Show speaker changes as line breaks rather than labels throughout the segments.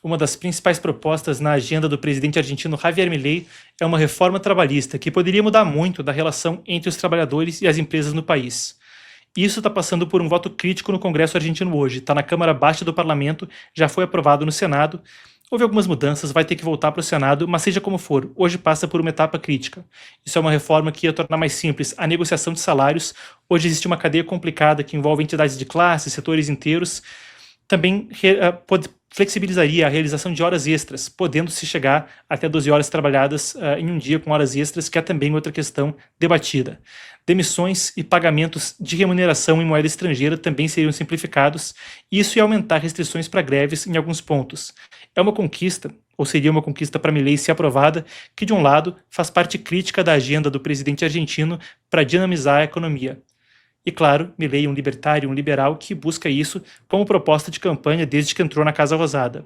uma das principais propostas na agenda do presidente argentino Javier Milei é uma reforma trabalhista que poderia mudar muito da relação entre os trabalhadores e as empresas no país. Isso está passando por um voto crítico no Congresso argentino hoje. Está na Câmara Baixa do Parlamento, já foi aprovado no Senado. Houve algumas mudanças, vai ter que voltar para o Senado, mas seja como for, hoje passa por uma etapa crítica. Isso é uma reforma que ia tornar mais simples a negociação de salários. Hoje existe uma cadeia complicada que envolve entidades de classe, setores inteiros. Também flexibilizaria a realização de horas extras, podendo-se chegar até 12 horas trabalhadas em um dia com horas extras, que é também outra questão debatida. Demissões e pagamentos de remuneração em moeda estrangeira também seriam simplificados, e isso ia aumentar restrições para greves em alguns pontos. É uma conquista, ou seria uma conquista para Milei se aprovada, que de um lado faz parte crítica da agenda do presidente argentino para dinamizar a economia. E claro, Milei é um libertário, um liberal que busca isso como proposta de campanha desde que entrou na Casa Rosada.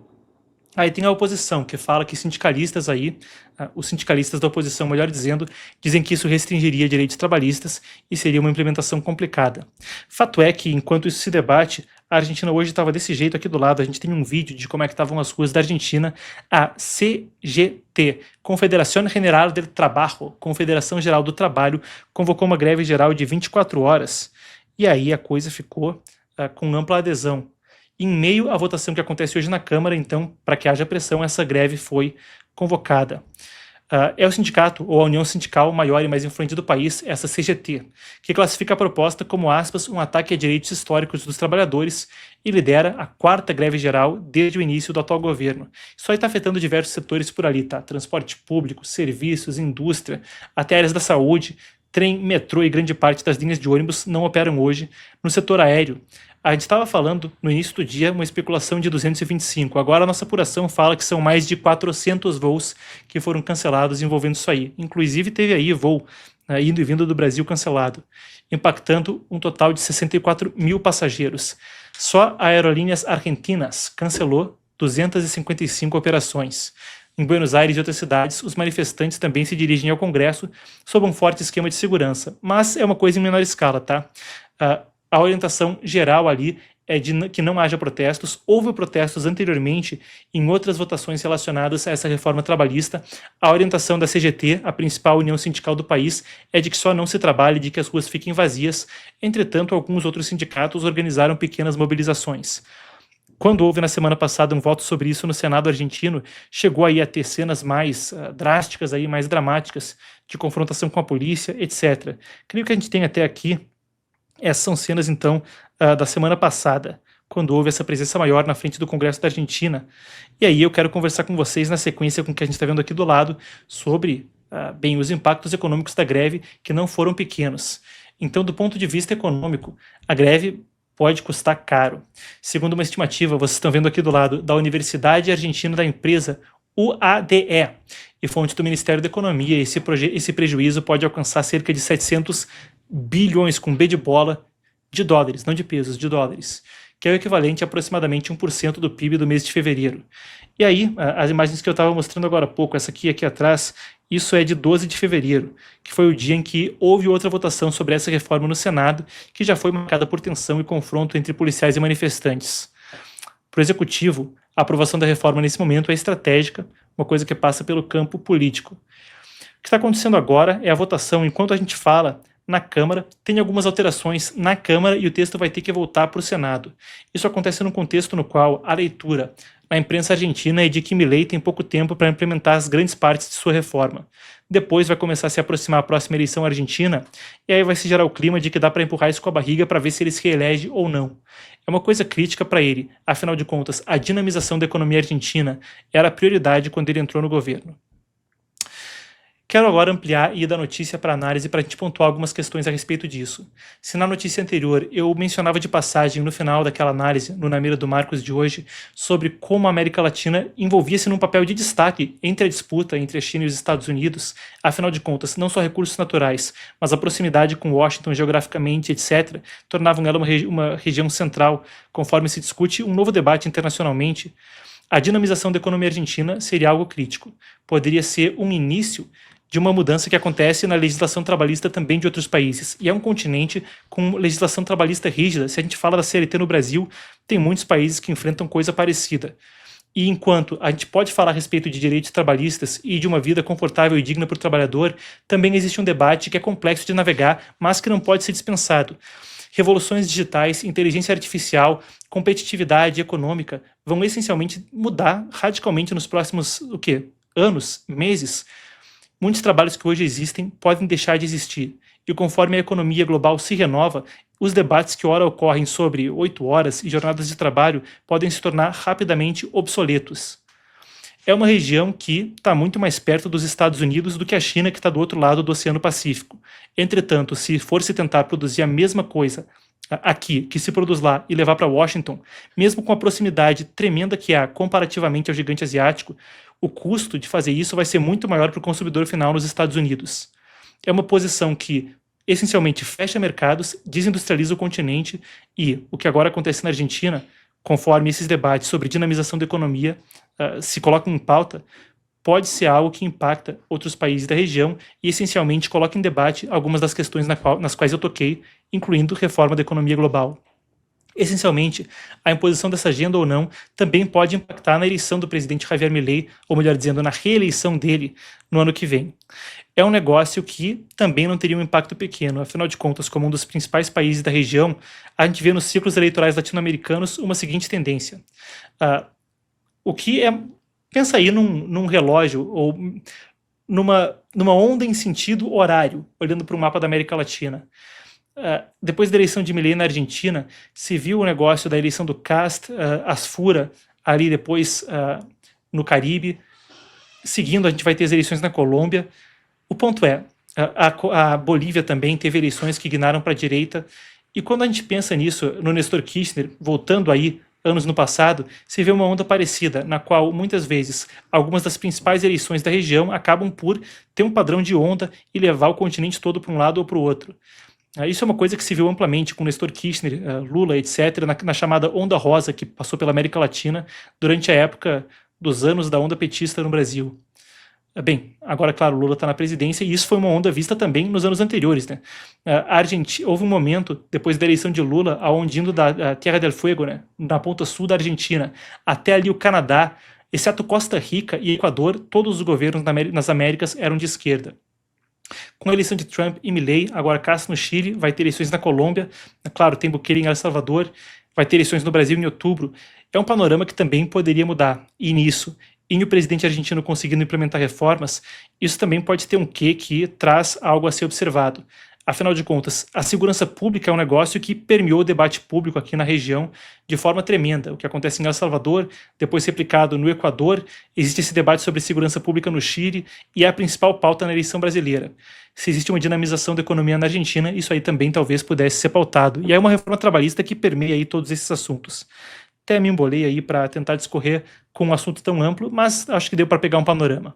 Aí tem a oposição, que fala que sindicalistas aí, os sindicalistas da oposição, melhor dizendo, dizem que isso restringiria direitos trabalhistas e seria uma implementação complicada. Fato é que, enquanto isso se debate, a Argentina hoje estava desse jeito aqui do lado. A gente tem um vídeo de como é que estavam as ruas da Argentina. A CGT, Confederación General del Trabajo, Confederação Geral do Trabalho, convocou uma greve geral de 24 horas. E aí a coisa ficou com ampla adesão. Em meio à votação que acontece hoje na Câmara, então, para que haja pressão, essa greve foi convocada. É o sindicato, ou a união sindical maior e mais influente do país, essa CGT, que classifica a proposta como, aspas, um ataque a direitos históricos dos trabalhadores e lidera a 4ª greve geral desde o início do atual governo. Isso aí está afetando diversos setores por ali, tá? Transporte público, serviços, indústria, até áreas da saúde, trem, metrô e grande parte das linhas de ônibus não operam hoje. No setor aéreo, a gente estava falando no início do dia uma especulação de 225. Agora a nossa apuração fala que são mais de 400 voos que foram cancelados envolvendo isso aí. Inclusive teve aí voo indo e vindo do Brasil cancelado, impactando um total de 64 mil passageiros. Só a Aerolíneas Argentinas cancelou 255 operações. Em Buenos Aires e outras cidades, os manifestantes também se dirigem ao Congresso sob um forte esquema de segurança. Mas é uma coisa em menor escala, tá? A orientação geral ali é de que não haja protestos. Houve protestos anteriormente em outras votações relacionadas a essa reforma trabalhista. A orientação da CGT, a principal união sindical do país, é de que só não se trabalhe, de que as ruas fiquem vazias. Entretanto, alguns outros sindicatos organizaram pequenas mobilizações. Quando houve na semana passada um voto sobre isso no Senado argentino, chegou aí a ter cenas mais drásticas, aí, mais dramáticas, de confrontação com a polícia, etc. Creio que a gente tem até aqui. Essas são cenas, então, da semana passada, quando houve essa presença maior na frente do Congresso da Argentina. E aí eu quero conversar com vocês na sequência com o que a gente está vendo aqui do lado sobre, bem, os impactos econômicos da greve, que não foram pequenos. Então, do ponto de vista econômico, a greve pode custar caro. Segundo uma estimativa, vocês estão vendo aqui do lado, da Universidade Argentina da Empresa, UADE, e fonte do Ministério da Economia, esse prejuízo pode alcançar cerca de 700 bilhões, com B de bola, de dólares, não de pesos, de dólares, que é o equivalente a aproximadamente 1% do PIB do mês de fevereiro. E aí, as imagens que eu estava mostrando agora há pouco, essa aqui atrás, isso é de 12 de fevereiro, que foi o dia em que houve outra votação sobre essa reforma no Senado, que já foi marcada por tensão e confronto entre policiais e manifestantes. Para o Executivo, a aprovação da reforma nesse momento é estratégica, uma coisa que passa pelo campo político. O que está acontecendo agora é a votação, enquanto a gente fala, na Câmara, tem algumas alterações na Câmara e o texto vai ter que voltar para o Senado. Isso acontece num contexto no qual a leitura na imprensa argentina é de que Milei tem pouco tempo para implementar as grandes partes de sua reforma. Depois vai começar a se aproximar a próxima eleição argentina e aí vai se gerar o clima de que dá para empurrar isso com a barriga para ver se ele se reelege ou não. É uma coisa crítica para ele, afinal de contas, a dinamização da economia argentina era a prioridade quando ele entrou no governo. Quero agora ampliar e ir da notícia para análise para a gente pontuar algumas questões a respeito disso. Se na notícia anterior eu mencionava de passagem no final daquela análise, no Na Mira do Marcos de hoje, sobre como a América Latina envolvia-se num papel de destaque entre a disputa entre a China e os Estados Unidos, afinal de contas, não só recursos naturais, mas a proximidade com Washington geograficamente, etc., tornavam ela uma região central, conforme se discute um novo debate internacionalmente. A dinamização da economia argentina seria algo crítico. Poderia ser um início de uma mudança que acontece na legislação trabalhista também de outros países. E é um continente com legislação trabalhista rígida. Se a gente fala da CLT no Brasil, tem muitos países que enfrentam coisa parecida. E enquanto a gente pode falar a respeito de direitos trabalhistas e de uma vida confortável e digna para o trabalhador, também existe um debate que é complexo de navegar, mas que não pode ser dispensado. Revoluções digitais, inteligência artificial, competitividade econômica vão essencialmente mudar radicalmente nos próximos, anos, meses. Muitos trabalhos que hoje existem podem deixar de existir. E conforme a economia global se renova, os debates que ora ocorrem sobre 8 horas e jornadas de trabalho podem se tornar rapidamente obsoletos. É uma região que está muito mais perto dos Estados Unidos do que a China, que está do outro lado do Oceano Pacífico. Entretanto, se for se tentar produzir a mesma coisa aqui que se produz lá e levar para Washington, mesmo com a proximidade tremenda que há comparativamente ao gigante asiático, o custo de fazer isso vai ser muito maior para o consumidor final nos Estados Unidos. É uma posição que essencialmente fecha mercados, desindustrializa o continente e o que agora acontece na Argentina, conforme esses debates sobre dinamização da economia se colocam em pauta, pode ser algo que impacta outros países da região e essencialmente coloca em debate algumas das questões nas quais eu toquei, incluindo reforma da economia global. Essencialmente, a imposição dessa agenda ou não também pode impactar na eleição do presidente Javier Milei, ou melhor dizendo, na reeleição dele no ano que vem. É um negócio que também não teria um impacto pequeno, afinal de contas, como um dos principais países da região, a gente vê nos ciclos eleitorais latino-americanos uma seguinte tendência. O que é... Pensa aí num relógio ou numa onda em sentido horário, olhando para o mapa da América Latina. Depois da eleição de Milei na Argentina, se viu o negócio da eleição do Cast, Asfura, ali depois no Caribe. Seguindo, a gente vai ter as eleições na Colômbia. O ponto é, a Bolívia também teve eleições que guinaram para a direita. E quando a gente pensa nisso, no Néstor Kirchner, voltando aí anos no passado, se vê uma onda parecida, na qual muitas vezes algumas das principais eleições da região acabam por ter um padrão de onda e levar o continente todo para um lado ou para o outro. Isso é uma coisa que se viu amplamente com Néstor Kirchner, Lula, etc., na chamada Onda Rosa, que passou pela América Latina durante a época dos anos da onda petista no Brasil. Bem, agora, claro, Lula está na presidência e isso foi uma onda vista também nos anos anteriores, né? Houve um momento, depois da eleição de Lula, onde indo da Tierra del Fuego, né, na ponta sul da Argentina, até ali o Canadá, exceto Costa Rica e Equador, todos os governos nas Américas eram de esquerda. Com a eleição de Trump e Milei, agora Castro no Chile, vai ter eleições na Colômbia, claro, tem Bukele em El Salvador, vai ter eleições no Brasil em outubro. É um panorama que também poderia mudar, e nisso, e o presidente argentino conseguindo implementar reformas, isso também pode ter um quê que traz algo a ser observado. Afinal de contas, a segurança pública é um negócio que permeou o debate público aqui na região de forma tremenda. O que acontece em El Salvador, depois replicado no Equador, existe esse debate sobre segurança pública no Chile e é a principal pauta na eleição brasileira. Se existe uma dinamização da economia na Argentina, isso aí também talvez pudesse ser pautado. E é uma reforma trabalhista que permeia aí todos esses assuntos. Até me embolei aí para tentar discorrer com um assunto tão amplo, mas acho que deu para pegar um panorama.